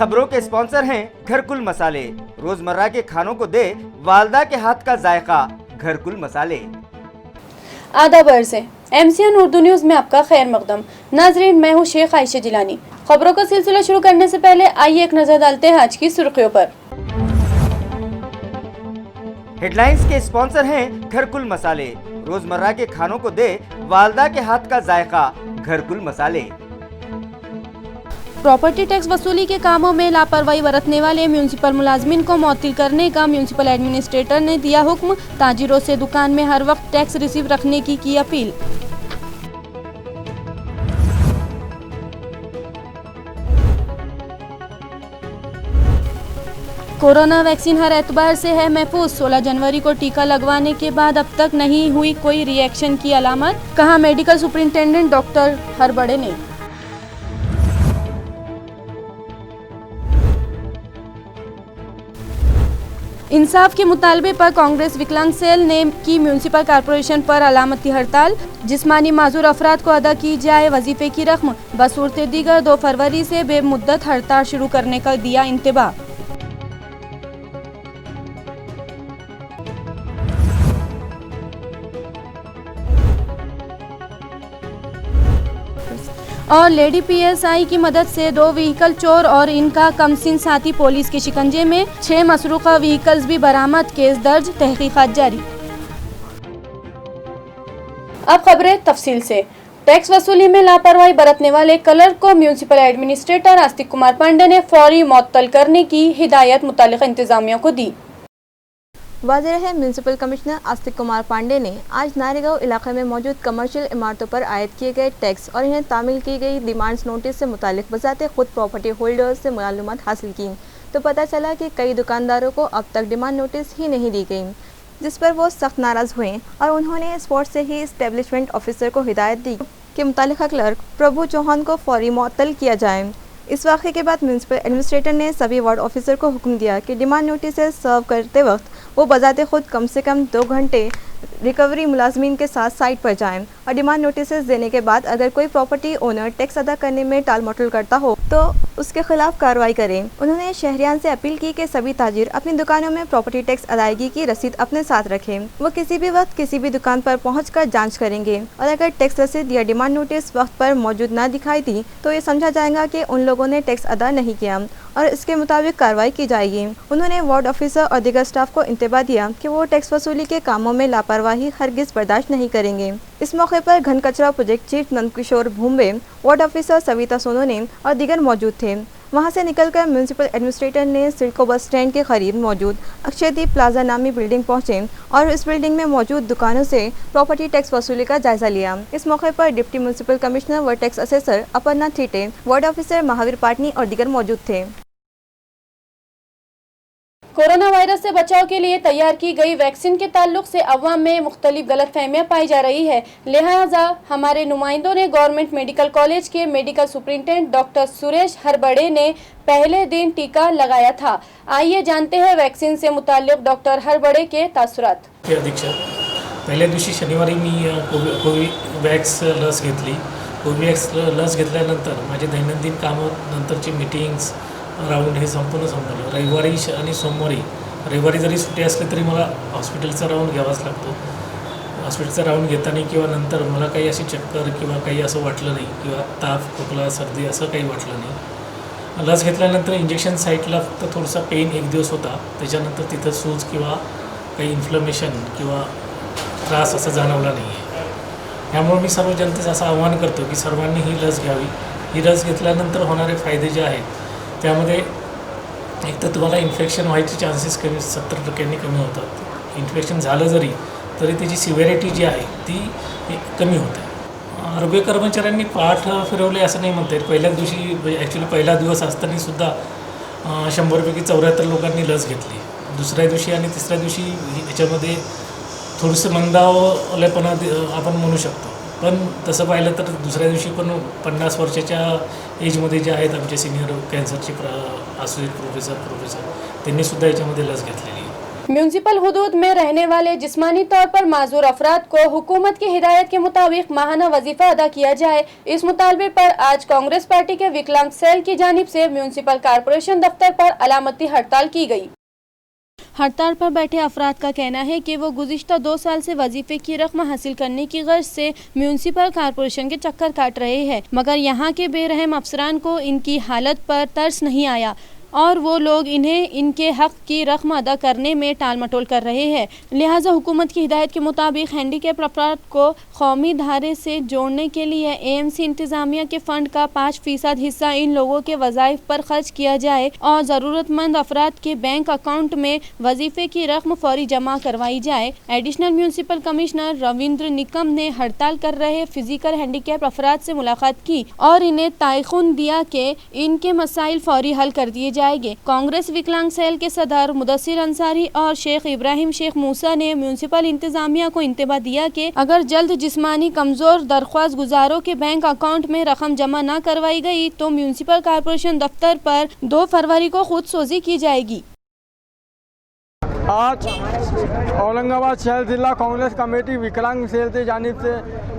खबरों के स्पॉन्सर हैं घरकुल मसाले। रोजमर्रा के खानों को दे वालदा के हाथ का जायका, घरकुल मसाले। आदाब अर्ज़ है MCN उर्दू न्यूज़ में आपका खैर मकदम। नाजरीन, मैं हूँ शेख आयशा जिलानी। खबरों का सिलसिला शुरू करने से पहले आइए एक नजर डालते हैं आज की सुर्खियों पर। हेडलाइंस के स्पॉन्सर हैं घरकुल मसाले। रोजमर्रा के खानों को दे वालदा के हाथ का जायका, घरकुल मसाले। प्रॉपर्टी टैक्स वसूली के कामों में लापरवाही बरतने वाले म्यूनिसिपल मुलाजमिन को मुअत्तल करने का म्यूनिसिपल एडमिनिस्ट्रेटर ने दिया हुक्म। ताजिरों से दुकान में हर वक्त टैक्स रिसीव रखने की अपील। कोरोना वैक्सीन हर एतबार से है महफूज। 16 जनवरी को टीका लगवाने के बाद अब तक नहीं हुई कोई रिएक्शन की अलामत, कहा मेडिकल सुपरिंटेंडेंट डॉक्टर हरबड़े ने। इंसाफ के मुतालबे पर कांग्रेस विकलांग सेल ने की म्यूनिसिपल कॉरपोरेशन पर अलामती हड़ताल। जिस्मानी माजूर अफराद को अदा की जाए वजीफे की रकम। बसूरत दीगर 2 फरवरी से बेमुद्दत हड़ताल शुरू करने का दिया इंतबाह। और लेडी PSI की मदद से 2 व्हीकल चोर और इनका कमसिन साथी पुलिस के शिकंजे में। 6 मसरूका व्हीकल्स भी बरामद, केस दर्ज, तहकीकात जारी। अब खबरें तफसील से। टैक्स वसूली में लापरवाही बरतने वाले क्लर्क को म्यूनिसिपल एडमिनिस्ट्रेटर आस्तिक कुमार पांडे ने फौरी मुअत्तल करने की हिदायत मुतालिका इंतजामिया को दी। वाज़ेह है, म्यूनिसिपल कमिश्नर आस्तिक कुमार पांडे ने आज नारेगांव इलाके में मौजूद कमर्शियल इमारतों पर आयद किए गए टैक्स और इन्हें तामील की गई डिमांड्स नोटिस से मुतालिक बजाते खुद प्रॉपर्टी होल्डर्स से मालूमात हासिल की तो पता चला कि कई दुकानदारों को अब तक डिमांड नोटिस ही नहीं दी गई, जिस पर वो सख्त नाराज़ हुए और उन्होंने स्पॉट से ही एस्टेब्लिशमेंट ऑफिसर को हिदायत दी कि मुतालिका क्लर्क प्रभु चौहान को फौरी मुअत्तल किया जाए। इस वाक़े के बाद म्यूनिसिपल एडमिनिस्ट्रेटर ने सभी वार्ड ऑफिसर को हुक्म दिया कि डिमांड नोटिस सर्व करते वक्त वो बजाते खुद कम से कम 2 घंटे रिकवरी मुलाजमीन के साथ साइट पर जाएं और डिमांड नोटिस देने के बाद अगर कोई प्रॉपर्टी ओनर टैक्स अदा करने में टाल मटोल करता हो तो उसके खिलाफ कार्रवाई करें। उन्होंने शहरियान से अपील की कि सभी ताजिर अपनी दुकानों में प्रॉपर्टी टैक्स अदायगी की रसीद अपने साथ रखें। वो किसी भी वक्त किसी भी दुकान पर पहुंचकर जांच करेंगे और अगर टैक्स रसीद या डिमांड नोटिस वक्त पर मौजूद न दिखाई दी तो ये समझा जाएगा कि उन लोगों ने टैक्स अदा नहीं किया और इसके मुताबिक कार्रवाई की जाएगी। उन्होंने वार्ड ऑफिसर और दीगर स्टाफ को इंतबाह दिया कि वो टैक्स वसूली के कामों में लापरवाही हरगिज बर्दाश्त नहीं करेंगे। इस मौके पर घन कचरा project chief Nandkishor Bhumbe, ward officer Savita Sonone और दीगर मौजूद थे। वहां से निकलकर म्यूनिसिपल एडमिनिस्ट्रेटर ने सिडको बस स्टैंड के करीब मौजूद अक्षयदीप प्लाजा नामी बिल्डिंग पहुंचे और इस बिल्डिंग में मौजूद दुकानों से प्रॉपर्टी टैक्स वसूली का जायजा लिया। इस मौके पर डिप्टी म्यूनिसिपल कमिश्नर व tax assessor Aparna Thete, ward officer Mahavir Patni और दीगर मौजूद थे। कोरोना वायरस से बचाव के लिए तैयार की गई वैक्सीन के ताल्लुक से अवाम में मुख्तलिफ गलतफहमियां पाई जा रही है, लिहाजा हमारे नुमाइंदों ने गवर्नमेंट मेडिकल कॉलेज के मेडिकल सुपरिंटेंडेंट डॉक्टर सुरेश हरबड़े ने पहले दिन टीका लगाया था। आइए जानते हैं वैक्सीन से मुताल्लिक डॉक्टर हरबड़े के तासुरात। पहिल्या दिवशी शनिवारी मी कोविवॅक्स लस घेतली। कोविवॅक्स लस घेतल्यानंतर माझे दैनंदिन कामं नंतरची मीटिंग्स राऊंड हे संपूर्ण संपलं। रविवारी आणि सोमवारी, रविवारी जरी सुट्टी असली तरी मला हॉस्पिटलचा राऊंड घ्यावाच लागतो। हॉस्पिटलचा राऊंड घेताना किंवा नंतर मला काही अशी चक्कर किंवा काही असं वाटलं नाही किंवा ताप, खोकला, सर्दी असं काही वाटलं नाही। लस घेतल्यानंतर इंजेक्शन साईटला फक्त थोडासा पेन 1 दिवस होता, त्याच्यानंतर तिथं सूज किंवा काही इन्फ्लमेशन किंवा त्रास असा जाणवला नाही आहे। त्यामुळे मी सर्व जनतेचं असं आवाहन करतो की सर्वांनी ही लस घ्यावी। ही लस घेतल्यानंतर होणारे फायदे जे आहेत त्यामध्ये एक तर तुम्हाला इन्फेक्शन व्हायचे चान्सेस 70% कमी होतात। इन्फेक्शन झालं जरी तरी त्याची सिव्हिरिटी जी आहे ती कमी होते। आरोग्य कर्मचाऱ्यांनी पाठ फिरवले असं नाही म्हणता येईल। पहिल्याच दिवशी ॲक्च्युली पहिला दिवस असताना सुद्धा 100पैकी 74 लोकांनी लस घेतली। दुसऱ्या दिवशी आणि तिसऱ्या दिवशी याच्यामध्ये थोडंसं मंदावलेपणा आपण म्हणू शकतो, पण तसं पाहिलं तर दुसऱ्या दिवशी पण 50 वर्षाच्या एजमध्ये जे आहेत आमचे सिनियर कॅन्सरचे असोसिएट प्रोफेसर त्यांनीसुद्धा याच्यामध्ये लस घेतलेली आहे। म्यूनसिपल हुदूद में रहने वाले जिस्मानी तौर पर माजूर अफराद को हुकूमत की हिदायत के मुताबिक माहाना वजीफा अदा किया जाए। इस मुतालबे पर आज कांग्रेस पार्टी के विकलांग सेल की जानिब से म्यूनसिपल कॉरपोरेशन दफ्तर पर अलामती हड़ताल की गई। हड़ताल पर बैठे अफराद का कहना है कि वो गुज़िश्ता 2 साल से वजीफे की रकम हासिल करने की गर्ज से म्यूनसिपल कॉरपोरेशन के चक्कर काट रहे हैं, मगर यहाँ के बेरहम अफसरान को इनकी हालत पर तरस नहीं आया और वो लोग इन्हें इनके हक़ की रकम अदा करने में टाल मटोल कर रहे हैं। लिहाजा हुकूमत की हिदायत के मुताबिक हैंडीकैप अफराद को कौमी धारे से जोड़ने के लिए AMC इंतज़ामिया के फ़ंड का 5% हिस्सा इन लोगों के वज़ाइफ पर खर्च किया जाए और ज़रूरतमंद अफराद के बैंक अकाउंट में वजीफ़े की रकम फौरी जमा करवाई जाए। Additional municipal commissioner Ravindra Nikam ने हड़ताल कर रहे फिजिकल हैंडीकैप अफराद से मुलाकात की और इन्हें तायक़ुन दिया कि इनके मसाइल फौरी हल कर दिए जाएंगे। कांग्रेस विकलांग सेल के सदर मुदस्सिर अंसारी और शेख इब्राहिम शेख मूसा ने म्यूनसिपल इंतजामिया को इंतबा दिया कि अगर जल्द जिस्मानी कमजोर दरख्वास्त गुजारों के बैंक अकाउंट में रकम जमा न करवाई गई तो म्यूनसिपल कॉरपोरेशन दफ्तर पर 2 फरवरी को खुदसोजी की जाएगी। आज औरंगाबाद शहर जिला कांग्रेस कमेटी विकलांग सेल की जानिब से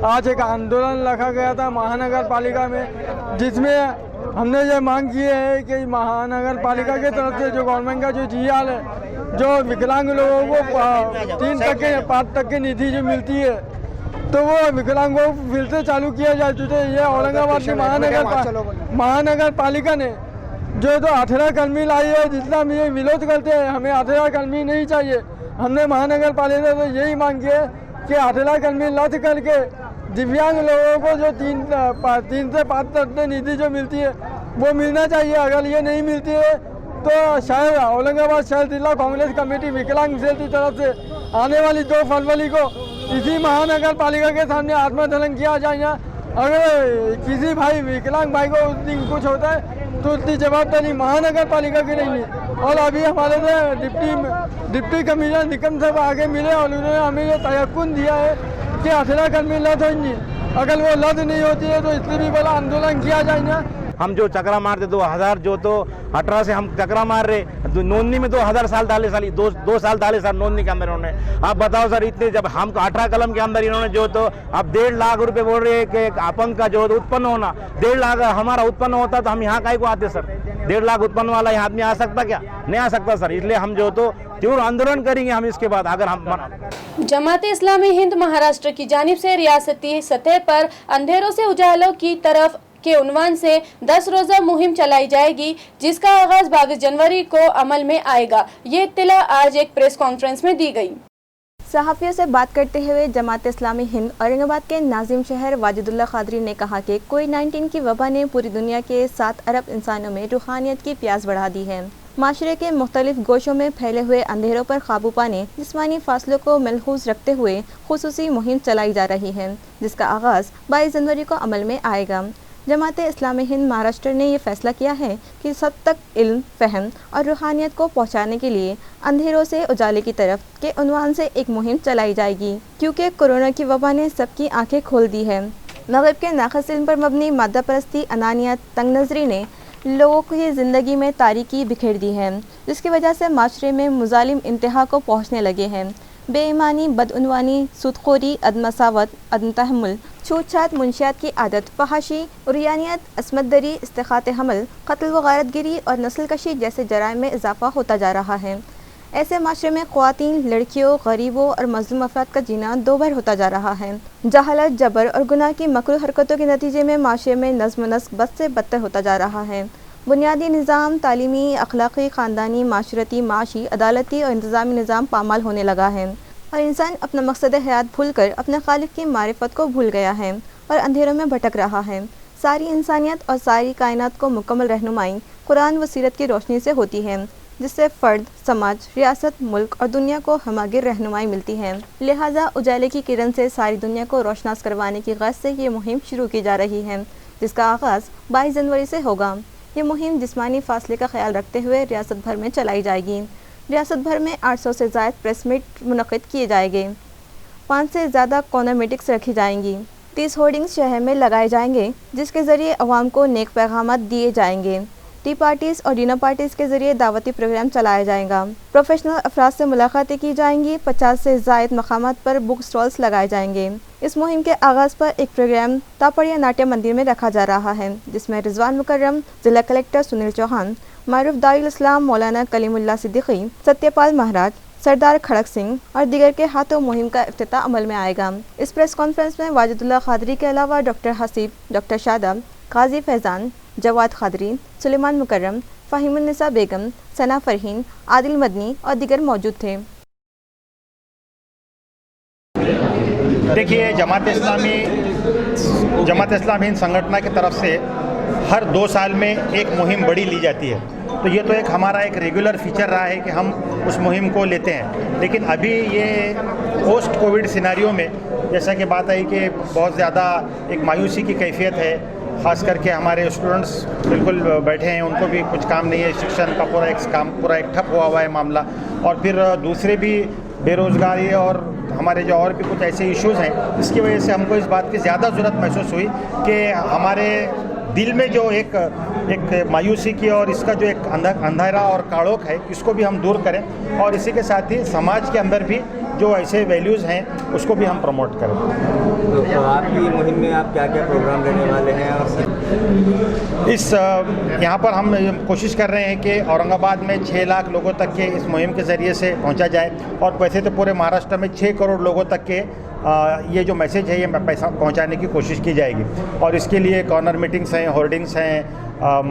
आज एक आंदोलन रखा गया था महानगर पालिका में, जिसमें हमने ये मांग की है कि महानगर पालिका की तरफ से जो गवर्नमेंट का जो GR है, जो विकलांग लोगों को 5 तक की निधि जो मिलती है, तो वो विकलांगों को फिर से चालू किया जाए। चुके ये औरंगाबाद की महानगर पालिका ने जो तो 18 कर्मी लाई है, जितना ये विरोध करते हैं, हमें 18 कर्मी नहीं चाहिए। हमने महानगर पालिका से यही मांग की है कि 18 कर्मी रद्द करके दिव्यांग लोगों को जो 3 से 5 तक निधि जो मिलती है वो मिलना चाहिए। अगर ये नहीं मिलती है तो शायद औरंगाबाद शहर जिला कांग्रेस कमेटी विकलांग सेल की तरफ से आने वाली 2 फरवरी को इसी महानगर पालिका के सामने आत्मदहन किया जाएगा। अगर किसी भाई विकलांग भाई को उस दिन कुछ होता है तो उसकी जवाबदारी महानगर पालिका की नहीं है। और अभी हमारे से डिप्टी कमिश्नर निकम साहब आगे मिले और उन्होंने हमें ये तयक्कुन दिया है कि 18 कर्मी रद्द होंगी। अगर वो रद्द नहीं होती है तो इसलिए भी बड़ा आंदोलन किया जाएगा। हम जो चक्रा मारते 2000 जो तो 18 से हम चक्रा मार रहे, नोंदनी में 2000 साल डाले, 2 साल डाले सर नोंदनी के अंदर इन्होंने। आप बताओ सर, इतने जब हमको 18 कलम के अंदर इन्होंने जो तो अब 1.5 लाख रुपए बोल रहे हैं कि एक अपंग का जो उत्पन्न होना, 1.5 लाख हमारा उत्पन्न होता तो हम यहाँ काहे को आते सर? 1.5 लाख उत्पन्न वाला यहाँ आदमी आ सकता क्या? नहीं आ सकता सर। इसलिए हम जो तो तीव्र आंदोलन करेंगे हम इसके बाद। अगर हम जमात इस्लामी हिंद महाराष्ट्र की जानिब से रियासती सतह पर अंधेरों से उजालों की तरफ के उन्वान से 10 रोज़ा मुहिम चलाई जाएगी, जिसका आगाज 22 जनवरी को अमल में आएगा। ये इत्तला आज एक प्रेस कॉन्फ्रेंस में दी गई। सहाफ़ियों से बात करते हुए जमात इस्लामी हिंद औरंगाबाद के नाजिम शहर वाजिदुल्लाह कादरी ने कहा कि कोविड-19 की वबा ने पूरी दुनिया के 7 अरब इंसानों में रूहानियत की प्यास बढ़ा दी है। माशरे के मुख्तलिफ गोशों में फैले हुए अंधेरों पर काबू पाने, जिस्मानी फासलों को मलहूज़ रखते हुए खुसूसी मुहिम चलाई जा रही है, जिसका आगाज़ 22 जनवरी को अमल में आएगा। जमात इस्लामी हिंद महाराष्ट्र ने यह फैसला किया है कि सब तक इल्म, फ़हम और रूहानियत को पहुंचाने के लिए अंधेरों से उजाले की तरफ के उन्वान से एक मुहिम चलाई जाएगी, क्योंकि कोरोना की वबा ने सबकी आंखें खोल दी है। मग़रिब के नाक़िस इल्म पर मबनी मादा परस्ती, अनानियत, तंग नज़री ने लोगों की ज़िंदगी में तारीकी बिखेर दी है, जिसकी वजह से माशरे में मुजालिम इंतहा को पहुँचने लगे हैं। बेईमानी, बदउनवानी, सूदखोरी, अदमसावत, अदमतहम्मुल, छूतछात, मुंशियात की आदत, फहाशी, उरियानियत, असमतदरी, इस्तिखात हमल, कत्ल व गारतगिरी और नस्ल कशी जैसे जराइम में इजाफा होता जा रहा है। ऐसे माशरे में ख़वातीन, लड़कियों, गरीबों और मज़लूम अफराद का जीना दोभर होता जा रहा है। जहालत, जबर और गुनाह की मकरूह हरकतों के नतीजे में माशरे में नज़्म व नस्क बद से बदतर होता जा रहा है। बुनियादी निज़ाम, तालीमी, अखलाक़ी, ख़ानदानी, माशरती, माशी, अदालती और इंतज़ामी निज़ाम पामाल होने लगा है और इंसान अपना मकसद हयात भूलकर अपने खालिक की मारिफत को भूल गया है और अंधेरों में भटक रहा है। सारी इंसानियत और सारी कायनात को मुकम्मल रहनुमाई कुरान व सीरत की रोशनी से होती है, जिससे फ़र्द, समाज, रियासत, मुल्क और दुनिया को हमागिर रहनुमाई मिलती है। लिहाजा उजाले की किरण से सारी दुनिया को रोशनास करवाने की ग़र्ज़ से ये मुहिम शुरू की जा रही है, जिसका आगाज़ 22 जनवरी से होगा। ये मुहिम जिस्मानी फासले का ख्याल रखते हुए रियासत भर में चलाई जाएगी। रियासत भर में 800 से ज़ायद प्रेस मीट मुनक़िद किए जाएंगे। 5 से ज़्यादा कॉर्नर मीटिंग्स रखी जाएंगी। 30 होर्डिंग्स शहर में लगाए जाएंगे, जिसके ज़रिए अवाम को नेक पैगाम दिए जाएंगे। टी पार्टीज और डिनर पार्टीज के जरिए दावती प्रोग्राम चलाया जाएगा। प्रोफेशनल अफराद से मुलाकातें की जाएंगी। 50 से ज़ायद मकामात पर बुक स्टॉल्स लगाए जाएंगे। इस मुहिम के आगाज़ पर एक प्रोग्राम तापड़िया नाट्य मंदिर में रखा जा रहा है, जिसमें रिजवान मुकर्रम, जिला कलेक्टर सुनील चौहान, मारूफ दारुल इस्लाम मौलाना कलीमुल्लाह सिद्दीकी, सत्यपाल महाराज, सरदार खड़क सिंह और दीगर के हाथों मुहिम का इफ्तिताह अमल में आएगा। इस प्रेस कॉन्फ्रेंस में वाजिदुल्लाह खादरी के अलावा डॉक्टर हसीब, डॉक्टर शादाब, काजी फैज़ान, जवाद खादरी, सुलेमान मुकर्रम, फ़हीमुन्निसा बेगम, सना फरहीन, आदिल मदनी और दीगर मौजूद थे। देखिए, जमात इस्लामी हिंद संगठन की तरफ से हर 2 साल में एक मुहिम बड़ी ली जाती है, तो ये तो एक हमारा एक रेगुलर फीचर रहा है कि हम उस मुहिम को लेते हैं। लेकिन अभी ये पोस्ट कोविड सिनेरियो में जैसा कि बात आई कि बहुत ज़्यादा एक मायूसी की कैफियत है, ख़ास करके हमारे स्टूडेंट्स बिल्कुल बैठे हैं, उनको भी कुछ काम नहीं है, शिक्षण का पूरा एक ठप हुआ है मामला, और फिर दूसरे भी बेरोज़गारी और हमारे जो और भी कुछ ऐसे इश्यूज़ हैं, इसकी वजह से हमको इस बात की ज़्यादा ज़रूरत महसूस हुई कि हमारे दिल में जो एक मायूसी की और इसका जो एक अंधेरा और काड़ोक है, इसको भी हम दूर करें और इसी के साथ ही समाज के अंदर भी जो ऐसे वैल्यूज़ हैं उसको भी हम प्रमोट करें। तो आपकी मुहिम में आप क्या क्या प्रोग्राम लेने वाले हैं? और यहाँ पर हम कोशिश कर रहे हैं कि औरंगाबाद में 6 लाख लोगों तक के इस मुहिम के ज़रिए से पहुँचा जाए, और वैसे तो पूरे महाराष्ट्र में 6 करोड़ लोगों तक के ये जो मैसेज है ये पैसा पहुंचाने की कोशिश की जाएगी। और इसके लिए कॉर्नर मीटिंग्स हैं, होर्डिंग्स हैं,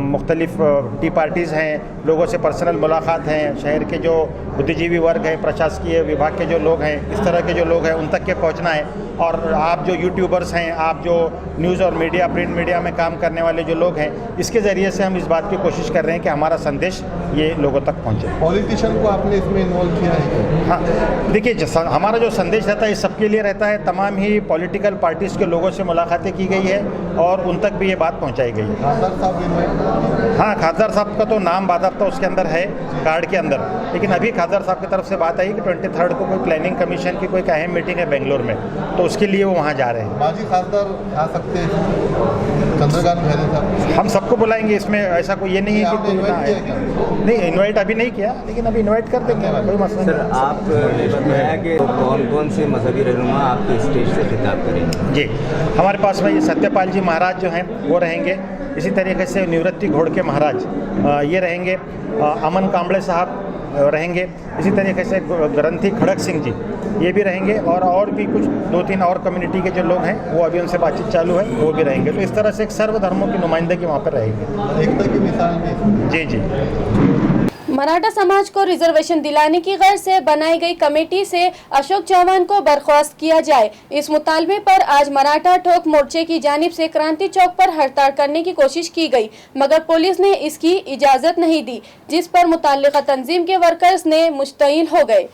मुख्तलिफ टी पार्टीज़ हैं, लोगों से पर्सनल मुलाकात हैं, शहर के जो बुद्धिजीवी वर्ग हैं, प्रशासकीय विभाग के जो लोग हैं, इस तरह के जो लोग हैं उन तक के पहुंचना है। और आप जो यूट्यूबर्स हैं, आप जो न्यूज़ और मीडिया, प्रिंट मीडिया में काम करने वाले जो लोग हैं, इसके ज़रिए से हम इस बात की कोशिश कर रहे हैं कि हमारा संदेश ये लोगों तक पहुँचे। पॉलिटिशियन को आपने इसमें इन्वॉल्व किया है? हाँ, देखिए, हमारा जो संदेश रहता है इस सबके लिए रहता है, तमाम ही पॉलिटिकल पार्टीज़ के लोगों से मुलाकातें की गई है और उन तक भी ये बात पहुँचाई गई है। हाँ, खासदार साहब का तो नाम बाकायदा उसके अंदर है, कार्ड के अंदर, लेकिन अभी खासदार साहब की तरफ से बात आई कि 23 को कोई प्लानिंग कमीशन की कोई अहम मीटिंग है बेंगलोर में, तो उसके लिए वो वहाँ जा रहे हैं। माजी खासदार आ सकते हैं, चंद्रकांत खैरे साहब? हम सबको बुलाएंगे, इसमें ऐसा कोई ये नहीं है कि नहीं, इन्वाइट अभी नहीं किया, लेकिन अभी इन्वाइट कर देंगे, कोई मसला नहीं। सर, आपने बताया कि कौन से मजहबी रहनुमा आपके स्टेज से खिताब करेंगे? जी, हमारे पास में ये सत्यपाल जी महाराज जो हैं वो रहेंगे, इसी तरीके से निवृत्ति घोड़के महाराज ये रहेंगे, अमन कांबळे साहब रहेंगे, इसी तरीके से ग्रंथी खड़क सिंह जी ये भी रहेंगे, और भी कुछ 2-3 और कम्युनिटी के जो लोग हैं वो अभी उनसे बातचीत चालू है, वो भी रहेंगे। तो इस तरह से एक सर्वधर्मों की नुमाइंदगी वहाँ पर रहेगी। एकता की मिसाल भी? जी जी। मराठा समाज को रिजर्वेशन दिलाने की गर्ज से बनाई गई कमेटी से अशोक चौहान को बर्खास्त किया जाए, इस मुतालबे पर आज मराठा ठोक मोर्चे की जानिब से क्रांति चौक पर हड़ताल करने की कोशिश की गई, मगर पुलिस ने इसकी इजाजत नहीं दी, जिस पर मुताल्लिका तंजीम के वर्कर्स ने मुश्तइल हो गए।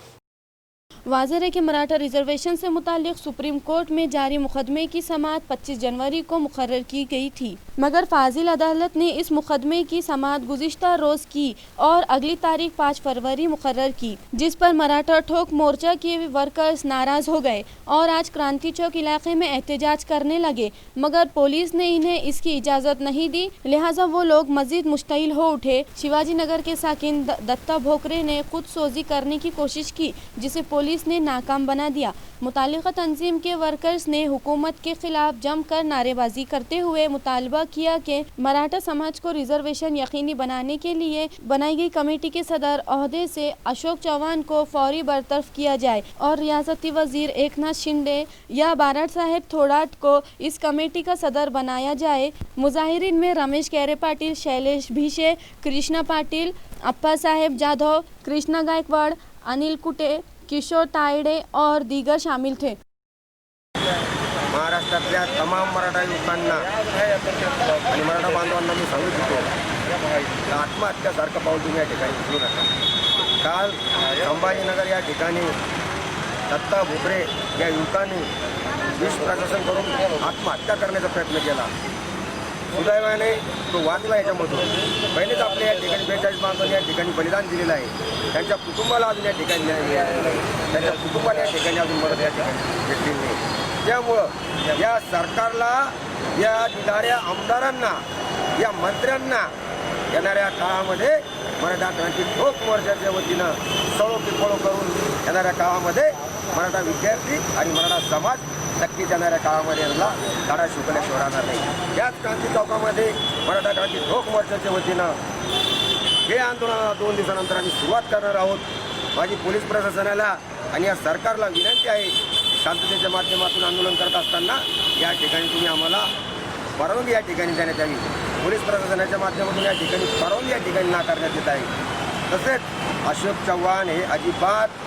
वाज़ेह है कि मराठा रिजर्वेशन से मुताल्लिक सुप्रीम कोर्ट में जारी मुकदमे की समाअत 25 जनवरी को मुकर्रर की गई थी, मगर फाजिल अदालत ने इस मुकदमे की समाअत गुज़िश्ता रोज़ की और अगली तारीख 5 फरवरी मुकर्रर की, जिस पर मराठा ठोक मोर्चा के वर्कर्स नाराज़ हो गए और आज क्रांति चौक इलाके में एहतजाज करने लगे, मगर पुलिस ने इन्हें इसकी इजाज़त नहीं दी, लिहाजा वो लोग मज़ीद मुश्तइल हो उठे। शिवाजी नगर के साकिन दत्ता भोकरे ने खुद सोजी करने की कोशिश की, जिसे पुलिस ने नाकाम बना दिया। मुतालिका तंजीम के वर्कर्स ने हुकूमत के खिलाफ जमकर नारेबाजी करते हुए मुतालबा किया कि मराठा समाज को रिजर्वेशन यकीनी बनाने के लिए बनाई गई कमेटी के सदर ओहदे से अशोक चौहान को फौरी बरतरफ किया जाए और रियासती वजीर एकनाथ शिंदे या बाराड़ साहेब थोड़ाट को इस कमेटी का सदर बनाया जाए। मुजाहिरीन में रमेश कैरे पाटिल, शैलेश भीशे, कृष्णा पाटिल, अप्पा साहेब जाधव, कृष्णा गायकवाड़, अनिल कुटे, किशोर तायडे और दीगर शामिल थे। महाराष्ट्रातल्या तमाम मराठा युवकांना आणि मराठा बांधवांना मी सांगू इच्छितो, आत्महत्यासारखं पाऊल तुम्ही या ठिकाणी उचलू नका। काल संभाजीनगर या ठिकाणी दत्ता भोकरे या युवकांनी विष प्रशासन करून आत्महत्या करण्याचा प्रयत्न केला। सुदैवाने तो वाचला याच्यामधून। पहिलेच आपल्या या ठिकाणी 42 बांधवांनी या ठिकाणी बलिदान दिलेलं आहे, त्यांच्या कुटुंबाला अजून या ठिकाणी न्याय मिळालेला नाही, त्यांच्या कुटुंबाला या ठिकाणी अजून मदत या ठिकाणी भेटलेली नाही। त्यामुळं या सरकारला, या दिणाऱ्या आमदारांना, या मंत्र्यांना येणाऱ्या काळामध्ये मराठा क्रांती ठोक मोर्चाच्या वतीनं सळो पिपळो करून येणाऱ्या काळामध्ये मराठा विद्यार्थी आणि मराठा समाज नक्कीच येणाऱ्या काळामध्ये यांना धडा शिकवल्याशिवाय राहणार नाही. याच क्रांती चौकामध्ये मराठा क्रांती ठोक मोर्चाच्या वतीनं हे आंदोलन 2 दिवसानंतर आम्ही सुरुवात करणार आहोत. माझी पोलीस प्रशासनाला आणि या सरकारला विनंती आहे, शांततेच्या माध्यमातून आंदोलन करत असताना या ठिकाणी तुम्ही आम्हाला परवानगी या ठिकाणी देण्यात यावी. पोलीस प्रशासनाच्या माध्यमातून या ठिकाणी परवानगी या ठिकाणी नाकारण्यात येत आहे. तसेच अशोक चव्हाण हे अजिबात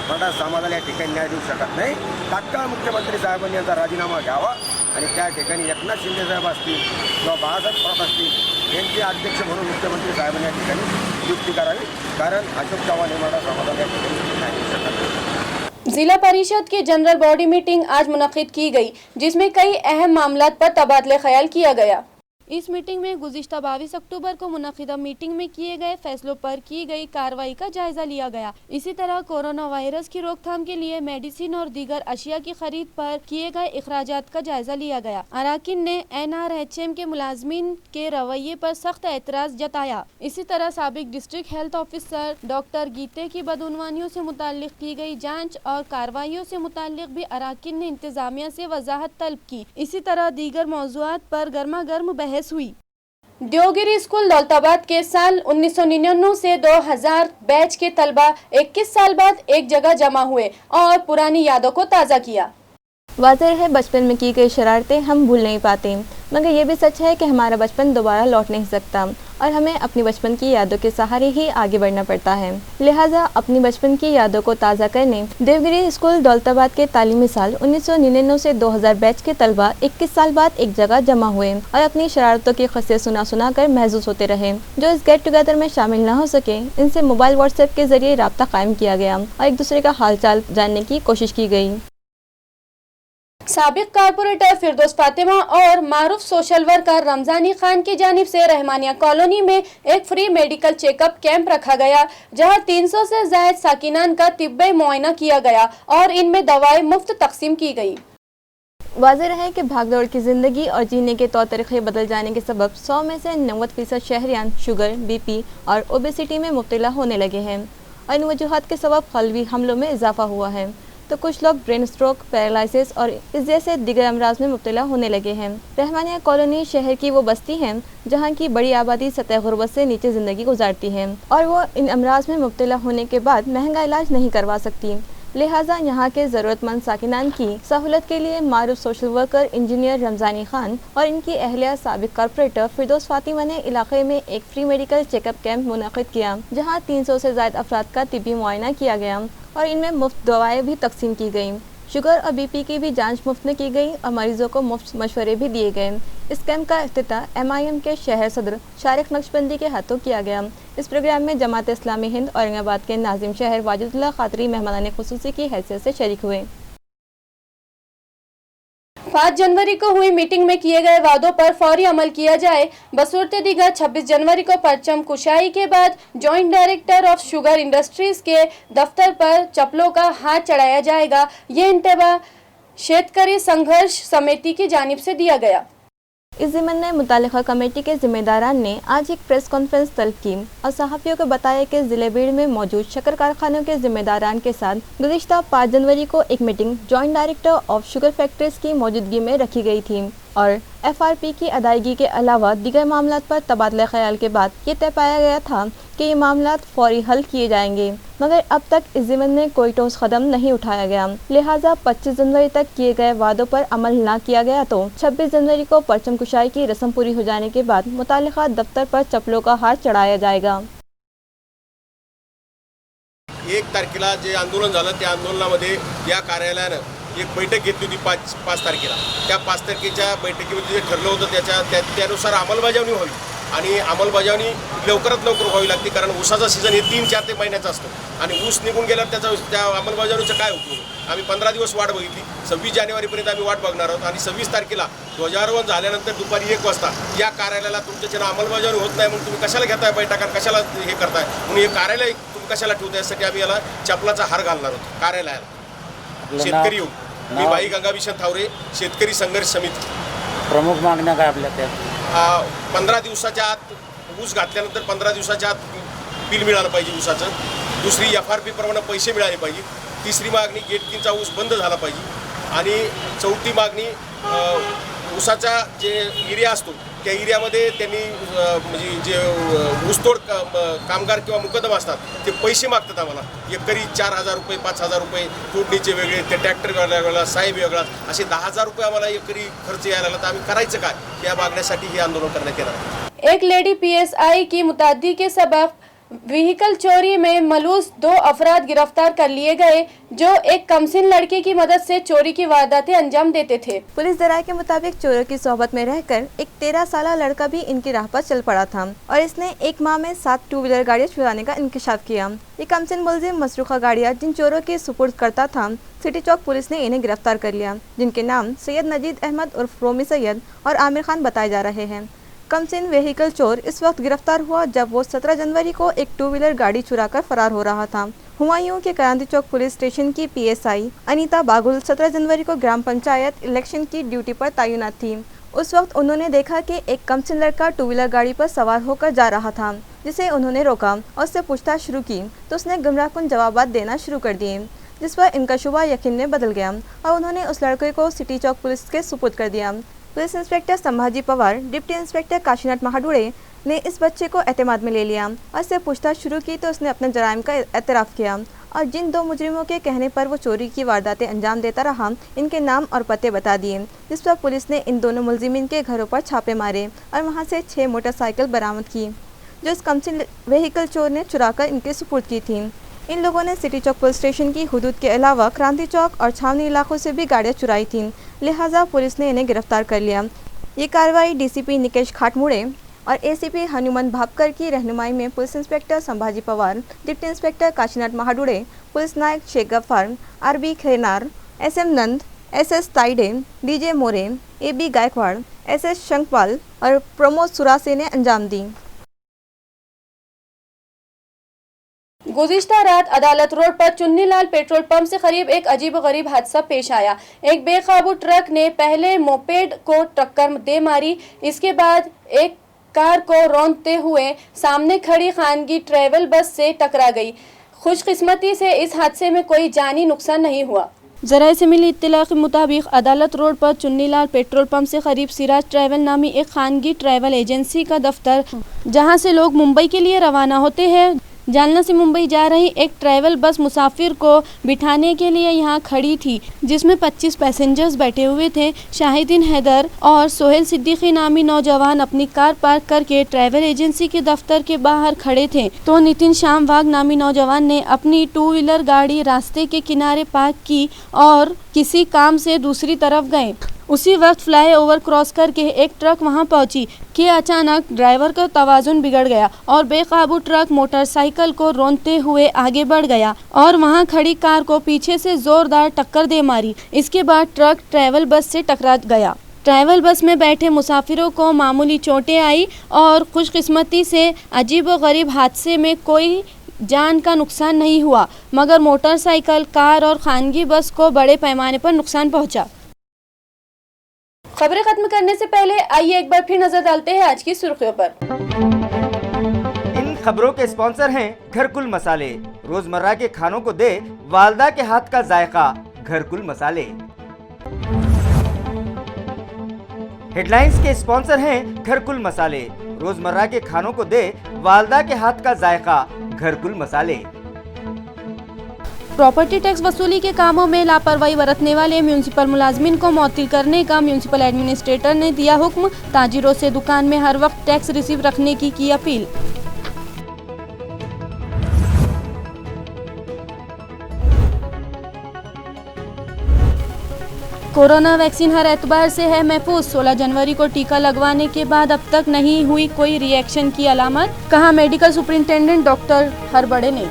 मराठा समाजाला या ठिकाणी न्याय देऊ शकत नाही. तात्काळ मुख्यमंत्री साहेबांनी यांचा राजीनामा घ्यावा आणि त्या ठिकाणी एकनाथ शिंदे साहेब असतील किंवा बाळासाहेब थोरात असतील यांचे अध्यक्ष म्हणून मुख्यमंत्री साहेबांनी या ठिकाणी नियुक्ती करावी. कारण अशोक चव्हाण हे मराठा समाजाला या ठिकाणी न्याय देऊ शकत नाही. जिला परिषद की जनरल बॉडी मीटिंग आज मुनक्किद की गई, जिसमें कई अहम मामलात पर तबादले ख्याल किया गया। इस मीटिंग में गुज़िश्ता 22 अक्टूबर को मुनक्किदा मीटिंग में किए गए फैसलों पर की गई कार्रवाई का जायजा लिया गया। इसी तरह कोरोना वायरस की रोकथाम के लिए मेडिसिन और दीगर अशिया की खरीद पर किए गए अखराजात का जायजा लिया गया। अराकीन ने NRHM के मुलाजमीन के रवैये पर सख्त एतराज़ जताया। इसी तरह साबिक डिस्ट्रिक्ट हेल्थ ऑफिसर डॉक्टर गीते की बदउनवानियों से मुताल्लिक की गई जाँच और कार्रवाइयों से मुताल्लिक भी अराकीन ने इंतजामिया से वजाहत तलब की। इसी तरह दीगर मौज़ूआत पर गर्मा गर्म बहस हुई। देवगिरी स्कूल दौलताबाद के साल 1999 से 2000 बैच के तलबा 21 साल बाद एक जगह जमा हुए और पुरानी यादों को ताज़ा किया। वाज़ेह है, बचपन में की गई शरारतें हम भूल नहीं पाते, मगर ये भी सच है कि हमारा बचपन दोबारा लौट नहीं सकता और हमें अपनी बचपन की यादों के सहारे ही आगे बढ़ना पड़ता है। लिहाजा अपनी बचपन की यादों को ताज़ा करने देवगिरी स्कूल दौलताबाद के तालीमी साल 1999 से 2000 बैच के तलबा 21 साल बाद एक जगह जमा हुए और अपनी शरारतों की क़स्से सुना कर महसूस होते रहे। जो इस गेट टुगेदर में शामिल न हो सके, इनसे मोबाइल व्हाट्सएप के जरिए रब्ता कायम किया गया और एक दूसरे का हाल चाल जानने की कोशिश की गई। साबिक कारपोरेटर फिरदौस फातिमा और मारूफ सोशल वर्कर रमजानी खान की जानिब से रहमानिया कॉलोनी में एक फ्री मेडिकल चेकअप कैंप रखा गया, जहां 300 से ज़ायद साकिनान का तिब्बी मुआयना किया गया और इनमें दवाएं मुफ्त तकसीम की गई। वाज़ेह रहे कि भागदौड़ की ज़िंदगी और जीने के तौर तरीक़े बदल जाने के सबब 100 में से 90% शहरियान शुगर, BP और ओबेसिटी में मुब्तला होने लगे हैं और इन वजूहात के सबब क़ल्बी हमलों में इजाफा हुआ है, तो कुछ लोग ब्रेन स्ट्रोक, पैरालिसिस और इस जैसे दिगर अमराज में मुब्तला होने लगे हैं। रहमानिया कॉलोनी शहर की वो बस्ती है जहाँ की बड़ी आबादी सतह गुर्बत से नीचे ज़िंदगी गुजारती है और वो इन अमराज में मुब्तला होने के बाद महंगा इलाज नहीं करवा सकती। लिहाजा यहाँ के ज़रूरतमंद साकिनान की सहूलत के लिए मारूफ social worker engineer Ramzani Khan और इनकी अहलिया साबिक कारपोरेटर फिरदौस फातिमा ने इलाके में एक फ्री मेडिकल चेकअप कैंप मुनक़िद किया, जहाँ 300 से ज़ायद अफराद का तिब्बी मुआयना किया गया और इनमें मुफ्त दवाएं भी तकसीम की गईं। शुगर और BP की भी जांच मुफ्त में की गई और मरीजों को मुफ्त मशवरे भी दिए गए। इस कैंप का इफ्तिताह MIM के शहर सदर शारिक नक्शबंदी के हाथों किया गया। इस प्रोग्राम में जमात इस्लामी हिंद औरंगाबाद के नाजिम शहर वाजिदुल्लाह खातरी मेहमानान खुसूसी की हैसियत से शरीक हुए। 5 जनवरी को हुई मीटिंग में किए गए वादों पर फौरी अमल किया जाए। बसूरत दीगर 26 जनवरी को परचम कुशाई के बाद joint director of sugar industries के दफ्तर पर चप्पलों का हाथ चढ़ाया जाएगा। ये इंतबाह शेतकरी संघर्ष समिति की जानिब से दिया गया। इस ज़िम्मन में मुतालिका कमेटी के जिम्मेदारान ने आज एक प्रेस कॉन्फ्रेंस तलब की और सहाफ़ियों को बताया कि ज़िले बीड़ में मौजूद शक्कर कारखानों के जिम्मेदारान के साथ गुज़िश्ता 5 जनवरी को एक meeting joint director of sugar factories की मौजूदगी में रखी गई थी और FRP की अदायगी के अलावा दीगर मामलात पर तबादला ख्याल के बाद ये तय पाया गया था कि ये मामलात फौरी हल किए जाएंगे, मगर अब तक इस ज़िम्मन में कोई ठोस कदम नहीं उठाया गया। लिहाजा 25 जनवरी तक किए गए वादों पर अमल न किया गया तो 26 जनवरी को परचम कुशाई की रस्म पूरी हो जाने के बाद मुतालिका दफ्तर पर चप्पलों का हाथ चढ़ाया जाएगा। 1 तारखेला जे आंदोलन झालं त्या आंदोलनामध्ये या कार्यालयानं एक बैठक घेतली होती 5 तारखेला। त्या 5 तारखेच्या बैठकीमध्ये जे ठरलं होतं त्यानुसार अंमलबजावणी व्हावी आणि अंमलबजावणी लवकरात लवकर व्हावी लागते, कारण ऊसाचा सीझन हे 3-4 ते महिन्याचा असतो आणि ऊस निघून गेल्यावर त्या अंमलबजावणीचं काय उपयोग। आम्ही 15 दिवस वाट बघितली, 26 जानेवारीपर्यंत आम्ही वाट बघणार आहोत आणि 26 तारखेला ध्वजारोहण झाल्यानंतर दुपारी 1 वाजता या कार्यालयाला तुमच्याच्या अंमलबजावणी होत नाही म्हणून तुम्ही कशाला घेताय बैठका, कशाला हे करताय म्हणून हे कार्यालय तुम्ही कशाला ठेवताय, यासाठी आम्ही याला चपलाचा हार घालणार आहोत कार्यालयाला। शेतकरी येऊन मी भाई गंगाभिषण थावरे, शेतकरी संघर्ष समिती। प्रमुख मागण्या काय आपल्या त्या? 15 दिवसाच्या आत ऊस घातल्यानंतर 15 दिवसाच्या आत बिल मिळालं पाहिजे ऊसाचं. दुसरी FRP प्रमाणे पैसे मिळाले पाहिजे. तिसरी मागणी गेटकीनचा ऊस बंद झाला पाहिजे. आणि चौथी मागणी ऊसाचा जे एरिया असतो त्या एरियामध्ये त्यांनी म्हणजे जे ऊसतोड कामगार किंवा मुकदम असतात ते पैसे मागतात आम्हाला. एकरी 4,000 रुपये, 5,000 रुपये, तोडणीचे वेगळे, ते ट्रॅक्टर वेगळा, साहेब वेगळा, असे 10,000 रुपये आम्हाला एकरी खर्च यायला लागला. तर आम्ही करायचं काय या मागण्यासाठी हे आंदोलन करण्यात येणार. एक लेडी PSI की मुताद्दी के सबब व्हीकल चोरी में मलूस 2 अफराद गिरफ्तार कर लिए गए जो एक कमसिन लड़के की मदद से चोरी की वारदातें अंजाम देते थे। पुलिस जराये के मुताबिक चोरों की सोहबत में रहकर एक 13 साल लड़का भी इनकी राह पर चल पड़ा था और इसने एक माह में 7 टू व्हीलर गाड़ियां चुराने का इंकशाफ किया। ये कमसिन मुलजिम मसरूखा गाड़ियां जिन चोरों के सुपुर्द करता था, सिटी चौक पुलिस ने इन्हें गिरफ्तार कर लिया, जिनके नाम सैयद नजीद अहमद उर्फ रोमी सैयद और आमिर खान बताए जा रहे हैं। कमसिन व्हीकल चोर इस वक्त गिरफ्तार हुआ जब वो 17 जनवरी को एक टू व्हीलर गाड़ी चुराकर फरार हो रहा था। हुमायूं के क्रांति चौक पुलिस स्टेशन की PSI अनीता बागुल 17 जनवरी को ग्राम पंचायत इलेक्शन की ड्यूटी पर तैनात थी। उस वक्त उन्होंने देखा कि एक कमसिन लड़का टू व्हीलर गाड़ी पर सवार होकर जा रहा था, जिसे उन्होंने रोका और उससे पूछताछ शुरू की तो उसने गुमराहकुन जवाबात देना शुरू कर दिए, जिस पर इनका शुबा यकीन में बदल गया और उन्होंने उस लड़के को सिटी चौक पुलिस के सुपुर्द कर दिया। Police inspector Sambhaji Pawar, deputy inspector Kashinath Mahadude ने इस बच्चे को एतमाद में ले लिया और इससे पूछताछ शुरू की तो उसने अपने जराइम का एतराफ़ किया और जिन 2 मुजरिमों के कहने पर वो चोरी की वारदातें अंजाम देता रहा, इनके नाम और पते बता दिए, जिस पर पुलिस ने इन दोनों मुलजिमीन के घरों पर छापे मारे और वहाँ से 6 मोटरसाइकिल बरामद की, जो इस कमसिन व्हीकल चोर ने चुराकर इनके सुपुर्द की थी। इन लोगों ने सिटी चौक पुलिस स्टेशन की हुदूद के अलावा क्रांति चौक और छावनी इलाकों से भी गाड़ियाँ चुराई थीं, लिहाजा पुलिस ने इन्हें गिरफ्तार कर लिया। ये कार्रवाई DCP निकेश खाटमुड़े और ACP हनुमंत भापकर की रहनुमाई में police inspector Sambhaji Pawar, deputy inspector Kashinath Mahadude, police Naik Shaikh Gaffar, RB Khenar, SM Nand, SS Taide, DJ More, AB Gaikwad, SS Shankpal और प्रमोद सुरासे ने अंजाम दी। गुज़िश्ता रात अदालत रोड पर चुन्नीलाल पेट्रोल पंप से करीब एक अजीबोगरीब हादसा पेश आया। एक बेकाबू ट्रक ने पहले मोपेड को टक्कर दे मारी, इसके बाद एक कार को रौंदते हुए सामने खड़ी खानगी ट्रैवल बस से टकरा गई। खुशकिस्मती से इस हादसे में कोई जानी नुकसान नहीं हुआ। ज़राए से मिली इत्तला के मुताबिक अदालत रोड पर चुन्नीलाल पेट्रोल पंप से करीब सिराज ट्रैवल नामी एक खानगी ट्रैवल एजेंसी का दफ्तर, जहां से लोग मुंबई के लिए रवाना होते हैं, जालना से मुंबई जा रही एक ट्रैवल बस मुसाफिर को बिठाने के लिए यहां खड़ी थी, जिसमें 25 पैसेंजर्स बैठे हुए थे। शाहिदीन हैदर और सोहेल सिद्दीकी नामी नौजवान अपनी कार पार्क करके ट्रैवल एजेंसी के दफ्तर के बाहर खड़े थे तो नितिन शामवाग नामी नौजवान ने अपनी टू व्हीलर गाड़ी रास्ते के किनारे पार्क की और किसी काम से दूसरी तरफ गए। उसी वक्त फ्लाईओवर क्रॉस करके एक ट्रक वहां पहुंची कि अचानक ड्राइवर का तवाजुन बिगड़ गया और बेकाबू ट्रक मोटरसाइकिल को रौंदते हुए आगे बढ़ गया और वहां खड़ी कार को पीछे से जोरदार टक्कर दे मारी। इसके बाद ट्रक ट्रैवल बस से टकरा गया। ट्रैवल बस में बैठे मुसाफिरों को मामूली चोटें आई और खुशकिस्मती से अजीबोगरीब हादसे में कोई जान का नुकसान नहीं हुआ, मगर मोटरसाइकिल, कार और खानगी बस को बड़े पैमाने पर नुकसान पहुंचा। खबरें खत्म करने से पहले आइए एक बार फिर नजर डालते हैं आज की सुर्खियों पर। इन खबरों के स्पॉन्सर हैं घरकुल मसाले। रोजमर्रा के खानों को दे वालदा के हाथ का जायका, घरकुल मसाले। हेडलाइंस के स्पॉन्सर हैं घरकुल मसाले। रोजमर्रा के खानों को दे वालदा के हाथ का जायका, घरकुल मसाले। प्रॉपर्टी टैक्स वसूली के कामों में लापरवाही बरतने वाले म्यूनिसिपल मुलाजमिन को मुअत्तल करने का म्यूनिसिपल एडमिनिस्ट्रेटर ने दिया हुक्म। ताजिरों से दुकान में हर वक्त टैक्स रिसीव रखने की अपील। कोरोना वैक्सीन हर एतबार से है महफूज। 16 जनवरी को टीका लगवाने के बाद अब तक नहीं हुई कोई रिएक्शन की अलामत, कहा मेडिकल सुपरिंटेंडेंट डॉक्टर हरबड़े ने।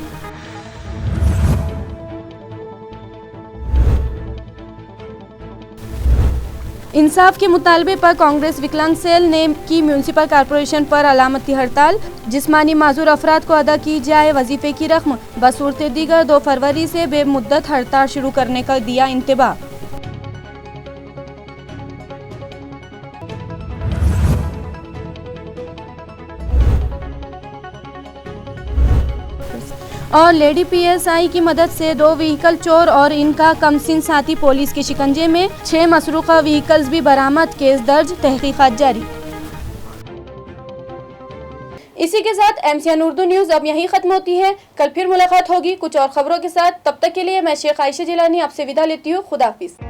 इंसाफ के मुतालबे पर कांग्रेस विकलांग सेल ने की म्यूनिसिपल कॉरपोरेशन पर अलामती हड़ताल। जिस्मानी माजूर अफराद को अदा की जाए वजीफे की रकम, बसूरत दीगर 2 फरवरी से बेमुद्दत हड़ताल शुरू करने का दिया इंतबाह। और लेडी पीएसआई की मदद से 2 व्हीकल चोर और इनका कमसिन साथी पुलिस के शिकंजे में, 6 मसरूका व्हीकल्स भी बरामद, केस दर्ज, तहकीकात जारी। इसी के साथ MCN उर्दू न्यूज़ अब यहीं ख़त्म होती है। कल फिर मुलाकात होगी कुछ और खबरों के साथ। तब तक के लिए मैं शेख आयशा जिलानी आपसे विदा लेती हूँ। खुदा हाफिज़।